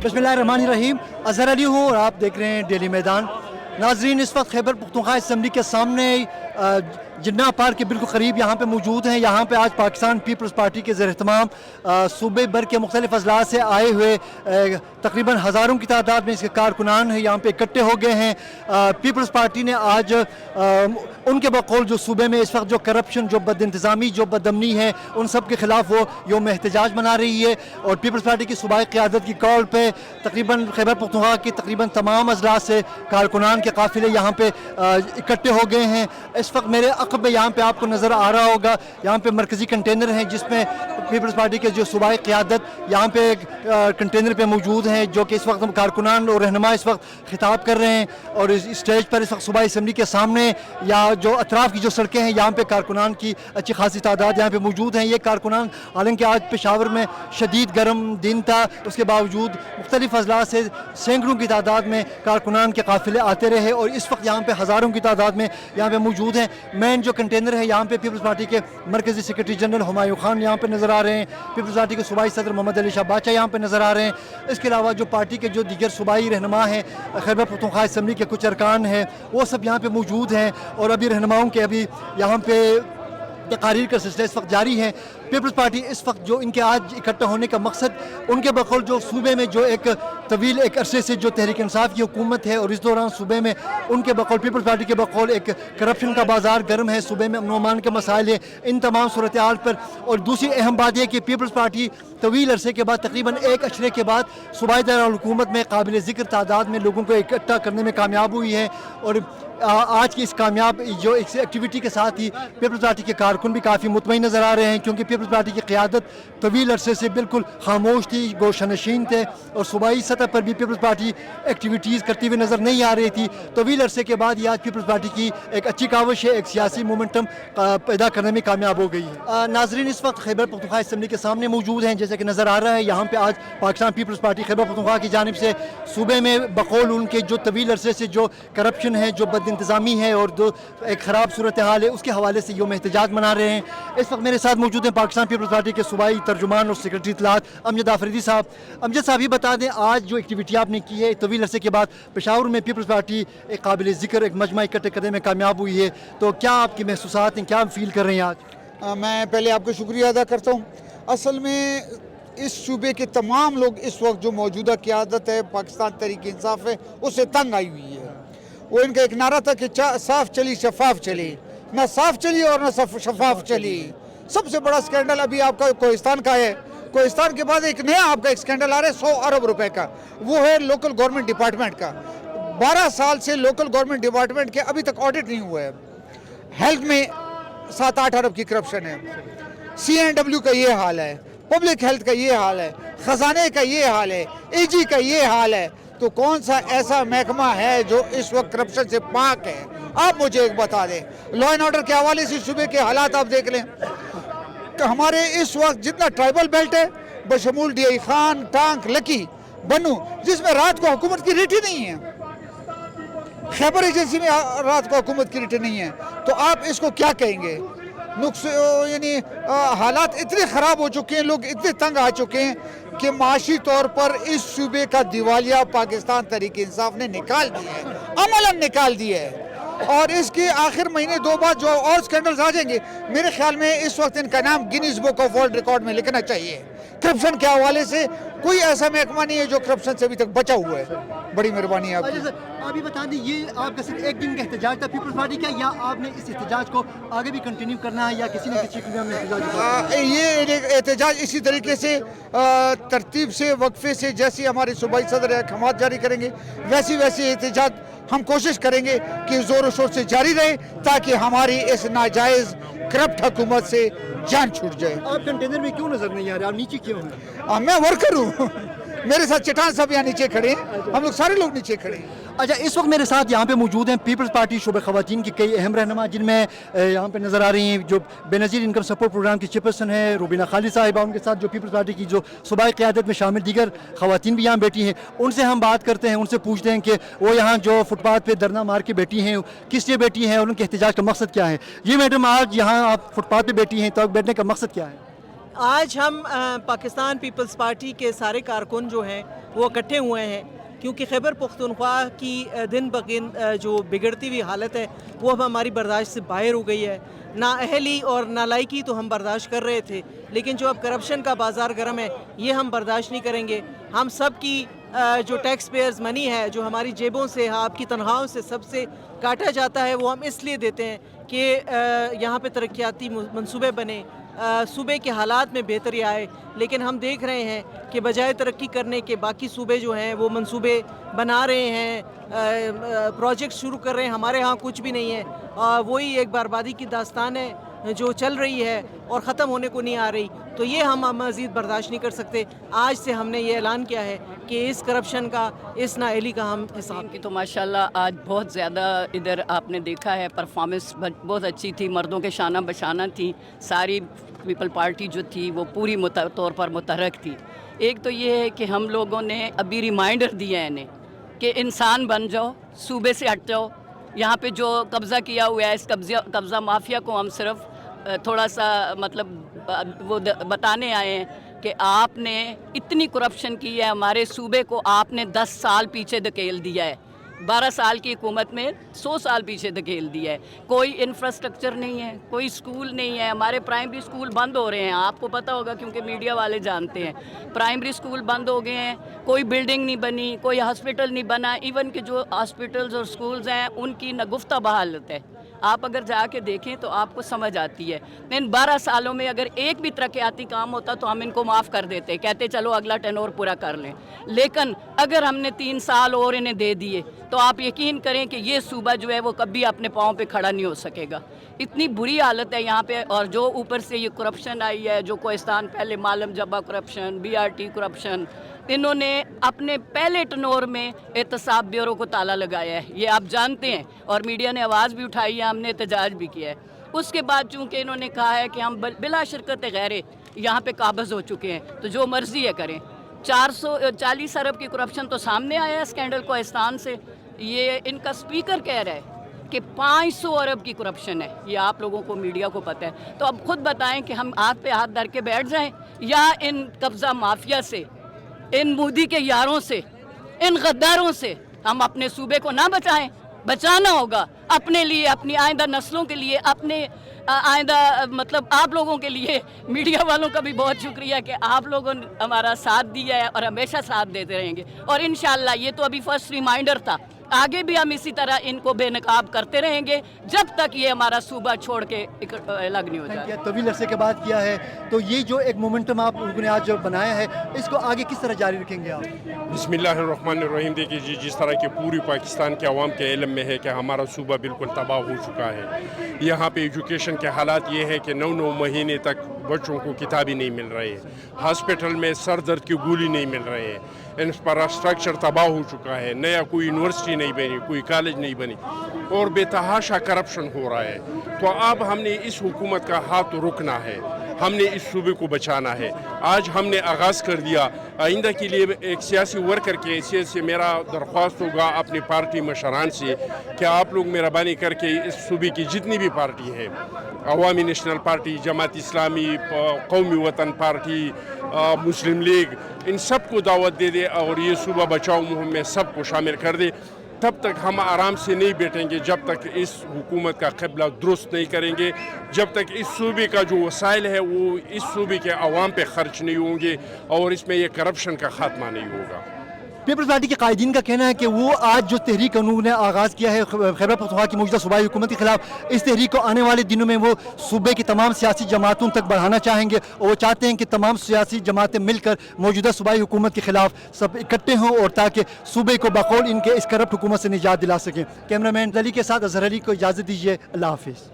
बिस्मिल्लाहिर्रहमानिर्रहीम। अज़हर अली हूँ और आप देख रहे हैं डेली मैदान। नाजरीन, इस वक्त खैबर पख्तूनख्वा असम्बली के सामने जिन्ना पार्क के बिल्कुल करीब यहाँ पे मौजूद हैं। यहाँ पे आज पाकिस्तान पीपल्स पार्टी के ज़ेर-ए-तमाम सूबे भर के मुख्तलिफ अजला से आए हुए तकरीबन हज़ारों की तादाद में इसके कारकुनान हैं यहाँ पे इकट्ठे हो गए हैं। पीपल्स पार्टी ने आज उनके बकौल जो सूबे में इस वक्त जो करप्शन, जो बदइंतज़ामी, जो बदअमनी है, उन सब के ख़िलाफ़ वो यौम एहतजाज मना रही है। और पीपल्स पार्टी की सूबाई क़यादत की कॉल पे तकरीबन खैबर पख्तूनख्वा की तकरीबन तमाम अजला से कारकुनान के काफ़िले यहाँ पे इकट्ठे हो गए हैं। इस वक्त मेरे अक़ब में यहाँ पे आपको नज़र आ रहा होगा, यहाँ पे मरकज़ी कंटेनर हैं जिसमें पीपल्स पार्टी के जो सूबाई क़यादत यहाँ पे कंटेनर पे मौजूद हैं, जो कि इस वक्त कारकुनान और रहनुमा इस वक्त खिताब कर रहे हैं। और इस स्टेज पर इस वक्त सूबाई असम्बली के सामने या जो अतराफ़ की जो सड़कें हैं, यहाँ पे कारकुनान की अच्छी खासी तादाद यहाँ पे मौजूद हैं। ये कारकुनान हालांकि आज पेशावर में शदीद गर्म दिन था, उसके बावजूद मुख्तलिफ अजला से सैकड़ों की तादाद में कारकुनान के काफ़िले आते रहे और इस वक्त यहाँ पे हज़ारों की तादाद में यहाँ पे मौजूद हैं। मेन जो कंटेनर है यहाँ पे पीपल्स पार्टी के मरकज़ी सेक्रेटरी जनरल हुमायूं खान यहाँ पे नज़र आ रहे हैं। पीपल्स पार्टी के सूबाई सदर मोहम्मद अली शाह बादशाह यहाँ पे नज़र आ रहे हैं। इसके अलावा जो पार्टी के जो दीगर सूबाई रहनुमा हैं, खैबर पख्तूनख्वा असम्बली के कुछ अरकान हैं, वो सब यहाँ पे मौजूद हैं। और अभी रहनुमाओं के अभी यहाँ पे तकारीर का सिलसिला इस वक्त जारी है। पीपल्स पार्टी इस वक्त जो इनके आज इकट्ठा होने का मकसद, उनके बकौल जो सूबे में जो एक तवील एक अरसे से जो तहरीक इंसाफ की हुकूमत है और इस दौरान सूबे में उनके बकौल पीपल्स पार्टी के बकौल एक करप्शन का बाजार गर्म है, सूबे में अमन के मसाइल है, इन तमाम सूरत हाल पर। और दूसरी अहम बात यह कि पीपल्स पार्टी तवील अरसे के बाद तकरीबन एक अशरे के बाद सूबाई दारुल-हुकूमत में काबिल ज़िक्र तादाद में लोगों को इकट्ठा करने में कामयाब हुई है। और आज की इस कामयाब जो एक्टिविटी के साथ ही पीपल्स पार्टी के कारकुन भी काफ़ी मुतमईन नज़र आ रहे हैं, क्योंकि पीपल्स पार्टी की क़यादत तवील अरसे से बिल्कुल खामोश थी, गोशनशीन थे और सूबाई सतह पर भी पीपल्स पार्टी एक्टिविटीज़ करती हुई नज़र नहीं आ रही थी। तवील अरसे के बाद ये आज पीपल्स पार्टी की एक अच्छी काविश है, एक सियासी मोमेंटम पैदा करने में कामयाब हो गई है। नाजरीन, इस वक्त खैबर पख्तूनख्वा असम्बली के सामने मौजूद हैं। जैसे कि नज़र आ रहा है, यहाँ पर आज पाकिस्तान पीपल्स पार्टी खैबर पख्तूनख्वा की जानिब से सूबे में बकौल उनके जो तवील अरसे से जो करप्शन है, जो इंतज़ामी है और जो एक ख़राब सूरत हाल है, उसके हवाले से यौम एहतजाज मना रहे हैं। इस वक्त मेरे साथ मौजूद हैं पाकिस्तान पीपल्स पार्टी के सूबाई तर्जुमान और सेक्रेटरी इत्तलात अमजद आफरीदी साहब। अमजद साहब, ये बता दें, आज जो एक्टिविटी आपने की है तवील अरसे के बाद पेशावर में पीपल्स पार्टी एक काबिल ज़िक्र एक मजमा इकट्ठे करने में कामयाब हुई है, तो क्या आपकी महसूसात हैं, क्या फील कर रहे हैं आज? मैं पहले आपको शुक्रिया अदा करता हूँ। असल में इस सूबे के तमाम लोग इस वक्त जो मौजूदा क़यादत है, पाकिस्तान तहरीक इंसाफ है, उससे तंग आई हुई है। वो इनका एक नारा था कि साफ चली शफाफ चली, ना साफ चली और ना शफाफ चली। सबसे बड़ा स्कैंडल अभी आपका कोहिस्तान का है। कोहिस्तान के बाद एक नया आपका एक स्कैंडल आ रहा है 100 अरब रुपए का, वो है लोकल गवर्नमेंट डिपार्टमेंट का। 12 साल से लोकल गवर्नमेंट डिपार्टमेंट के अभी तक ऑडिट नहीं हुआ है। हेल्थ में 7-8 अरब की करप्शन है, CNW का ये हाल है, पब्लिक हेल्थ का ये हाल है, खजाने का ये हाल है, AG का ये हाल है। तो कौन सा ऐसा महकमा है जो इस वक्त करप्शन से पाक है? आप मुझे एक बता दें। लॉ एंड ऑर्डर के हवाले से सूबे के हालात आप देख लें कि हमारे इस वक्त जितना ट्राइबल बेल्ट है, बशमूल DI खान, टांक, लकी, बनू, जिसमें रात को हुकूमत की रेटी नहीं है, खैबर एजेंसी में रात को हुकूमत की रेटी नहीं है, तो आप इसको क्या कहेंगे? यानी हालात इतने ख़राब हो चुके हैं, लोग इतने तंग आ चुके हैं कि माशी तौर पर इस सूबे का दिवालिया पाकिस्तान तहरीक इंसाफ ने निकाल दिया है, अमलन निकाल दिया है। और इसके आखिर महीने 2 बाद जो और स्कैंडल्स आ जाएंगे, मेरे ख्याल में इस वक्त इनका नाम Guinness book of world record में लिखना चाहिए। करप्शन के हवाले से कोई ऐसा महकमा नहीं है जो करप्शन से अभी तक बचा हुआ है। बड़ी मेहरबानी आपकी। अभी बता दें, ये आपका सिर्फ एक दिन का एहतजाज था पीपल्स पार्टी का, या आपने इस एहतजाज को आगे भी कंटिन्यू करना है, या किसी न किसी में एहतजाज? ये एहतजाज इसी तरीके से तरतीब से, वक्फे से, जैसे हमारे सूबाई सदर अहकाम जारी करेंगे, वैसी एहतजाज हम कोशिश करेंगे कि ज़ोर शोर से जारी रहे, ताकि हमारी इस नाजायज़ करप्ट हुकूमत से जान छूट जाए। आप कंटेनर में क्यों नजर नहीं आ रहे, आप नीचे क्यों हैं? मैं वर्कर हूँ, मेरे साथ चट्टान साहब यहाँ नीचे खड़े हैं, हम लोग सारे लोग नीचे खड़े हैं। अच्छा, इस वक्त मेरे साथ यहाँ पे मौजूद हैं पीपल्स पार्टी शोबे ख़वातीन की कई अहम रहनुमा, जिनमें यहाँ पे नज़र आ रही हैं जो बेनज़ीर इनकम सपोर्ट प्रोग्राम की चेयरपर्सन है रुबीना खालिद साहिबा, उनके साथ जो पीपल्स पार्टी की जो सूबाई क़यादत में शामिल दीगर ख़वातीन भी यहाँ बैठी हैं। उनसे हम बात करते हैं, उनसे पूछते हैं कि वो यहाँ जो फुटपाथ पर धरना मार के बैठी हैं, किस लिए बैठी हैं और उनके एहतजाज का मकसद क्या है। ये मैडम, आज यहाँ आप फुटपाथ पर बैठी हैं, तो बैठने का मकसद क्या है? آج ہم پاکستان پیپلز پارٹی کے سارے کارکن جو ہیں وہ اکٹھے ہوئے ہیں کیونکہ خیبر پختونخوا کی دن بدن جو بگڑتی ہوئی حالت ہے وہ اب ہماری برداشت سے باہر ہو گئی ہے. نااہلی اور نالائکی تو ہم برداشت کر رہے تھے، لیکن جو اب کرپشن کا بازار گرم ہے یہ ہم برداشت نہیں کریں گے. ہم سب کی جو ٹیکس پیئرز منی ہے، جو ہماری جیبوں سے، آپ کی تنخواہوں سے سب سے کاٹا جاتا ہے، وہ ہم اس لیے دیتے ہیں کہ یہاں پہ ترقیاتی منصوبے بنے، صوبے کے حالات میں بہتری آئے. لیکن ہم دیکھ رہے ہیں کہ بجائے ترقی کرنے کے باقی صوبے جو ہیں وہ منصوبے بنا رہے ہیں، پروجیکٹ شروع کر رہے ہیں. ہمارے ہاں کچھ بھی نہیں ہے. وہی ایک بربادی کی داستان ہے جو چل رہی ہے اور ختم ہونے کو نہیں آ رہی. تو یہ ہم مزید برداشت نہیں کر سکتے. آج سے ہم نے یہ اعلان کیا ہے کہ اس کرپشن کا، اس نااہلی کا ہم حساب کی تو ماشاءاللہ آج بہت زیادہ ادھر آپ نے دیکھا ہے پرفارمنس بہت اچھی تھی، مردوں کے شانہ بشانہ تھی. ساری پیپل پارٹی جو تھی وہ پوری طور پر متحرک تھی. ایک تو یہ ہے کہ ہم لوگوں نے ابھی ریمائنڈر دیا ہے انہیں کہ انسان بن جاؤ، صوبے سے ہٹ جاؤ. یہاں پہ جو قبضہ کیا ہوا ہے اس قبضہ مافیا کو ہم صرف تھوڑا سا مطلب وہ بتانے آئے ہیں کہ آپ نے اتنی کرپشن کی ہے، ہمارے صوبے کو آپ نے 10 سال پیچھے دھکیل دیا ہے. 12 سال کی حکومت میں 100 سال پیچھے دھکیل دیا ہے. کوئی انفراسٹرکچر نہیں ہے، کوئی اسکول نہیں ہے. ہمارے پرائمری اسکول بند ہو رہے ہیں، آپ کو پتہ ہوگا کیونکہ میڈیا والے جانتے ہیں. پرائمری اسکول بند ہو گئے ہیں، کوئی بلڈنگ نہیں بنی، کوئی ہاسپٹل نہیں بنا. ایون کہ جو ہاسپٹلز اور اسکولز ہیں ان کی نگفتہ بحالت ہے. آپ اگر جا کے دیکھیں تو آپ کو سمجھ آتی ہے. ان 12 سالوں میں اگر ایک بھی ترقیاتی کام ہوتا تو ہم ان کو معاف کر دیتے، کہتے چلو اگلا ٹینور پورا کر لیں. لیکن اگر ہم نے 3 سال اور انہیں دے دیے تو آپ یقین کریں کہ یہ صوبہ جو ہے وہ کبھی اپنے پاؤں پہ کھڑا نہیں ہو سکے گا. اتنی بری حالت ہے یہاں پہ. اور جو اوپر سے یہ کرپشن آئی ہے، جو کوہستان پہلے معلم جبہ کرپشن، BRT کرپشن، انہوں نے اپنے پہلے ٹنور میں احتساب بیورو کو تالا لگایا ہے، یہ آپ جانتے ہیں. اور میڈیا نے آواز بھی اٹھائی ہے، ہم نے احتجاج بھی کیا ہے. اس کے بعد چونکہ انہوں نے کہا ہے کہ ہم بلا شرکت غیرے یہاں پہ قابض ہو چکے ہیں تو جو مرضی ہے کریں. 440 ارب کی کرپشن تو سامنے آیا ہے اسکینڈل کوہستان سے. یہ ان کا اسپیکر کہہ رہا ہے کہ 500 ارب کی کرپشن ہے. یہ آپ لوگوں کو میڈیا کو پتہ ہے. تو اب خود بتائیں کہ ہم ہاتھ پہ ہاتھ دھر کے بیٹھ جائیں یا ان قبضہ مافیا سے، ان مودی کے یاروں سے، ان غداروں سے ہم اپنے صوبے کو نہ بچائیں. بچانا ہوگا اپنے لیے، اپنی آئندہ نسلوں کے لیے، اپنے آئندہ مطلب آپ لوگوں کے لیے. میڈیا والوں کا بھی بہت شکریہ کہ آپ لوگوں نے ہمارا ساتھ دیا ہے اور ہمیشہ ساتھ دیتے رہیں گے. اور انشاءاللہ یہ تو ابھی فرسٹ ریمائنڈر تھا، آگے بھی ہم اسی طرح ان کو بے نقاب کرتے رہیں گے جب تک یہ ہمارا صوبہ چھوڑ کے الگ نہیں ہو جائے. طویل عرصے کے بعد کیا ہے تو یہ جو ایک مومنٹم آپ لوگوں نے آج بنایا ہے اس کو آگے کس طرح جاری رکھیں گے آپ؟ بسم اللہ الرحمن الرحیم. دیکھیے جی، جس طرح کہ پوری پاکستان کے عوام کے علم میں ہے کہ ہمارا صوبہ بالکل تباہ ہو چکا ہے. یہاں پہ ایجوکیشن کے حالات یہ ہے کہ 9 مہینے تک بچوں کو کتابیں نہیں مل رہی ہیں، ہاسپٹل میں سر درد کی گولی نہیں مل رہے ہیں، انفراسٹرکچر تباہ ہو چکا ہے، نیا کوئی یونیورسٹی نہیں بنی، کوئی کالج نہیں بنی، اور بے تحاشا کرپشن ہو رہا ہے. تو اب ہم نے اس حکومت کا ہاتھ رکنا ہے، ہم نے اس صوبے کو بچانا ہے. آج ہم نے آغاز کر دیا. آئندہ کے لیے ایک سیاسی ورکر کے حیثیت سے میرا درخواست ہوگا اپنی پارٹی مشران سے کہ آپ لوگ مہربانی کر کے اس صوبے کی جتنی بھی پارٹی ہے، عوامی نیشنل پارٹی، جماعت اسلامی، قومی وطن پارٹی، مسلم لیگ، ان سب کو دعوت دے دے اور یہ صوبہ بچاؤ مہم میں سب کو شامل کر دے. تب تک ہم آرام سے نہیں بیٹھیں گے جب تک اس حکومت کا قبلہ درست نہیں کریں گے، جب تک اس صوبے کا جو وسائل ہے وہ اس صوبے کے عوام پہ خرچ نہیں ہوں گے اور اس میں یہ کرپشن کا خاتمہ نہیں ہوگا. پیپلز پارٹی کے قائدین کا کہنا ہے کہ وہ آج جو تحریک انہوں نے آغاز کیا ہے خیبر پختونخوا کی موجودہ صوبائی حکومت کے خلاف، اس تحریک کو آنے والے دنوں میں وہ صوبے کی تمام سیاسی جماعتوں تک بڑھانا چاہیں گے اور وہ چاہتے ہیں کہ تمام سیاسی جماعتیں مل کر موجودہ صوبائی حکومت کے خلاف سب اکٹھے ہوں اور تاکہ صوبے کو بقول ان کے اس کرپٹ حکومت سے نجات دلا سکیں. کیمرہ مین علی کے ساتھ اظہر علی کو اجازت دیجیے. اللہ حافظ.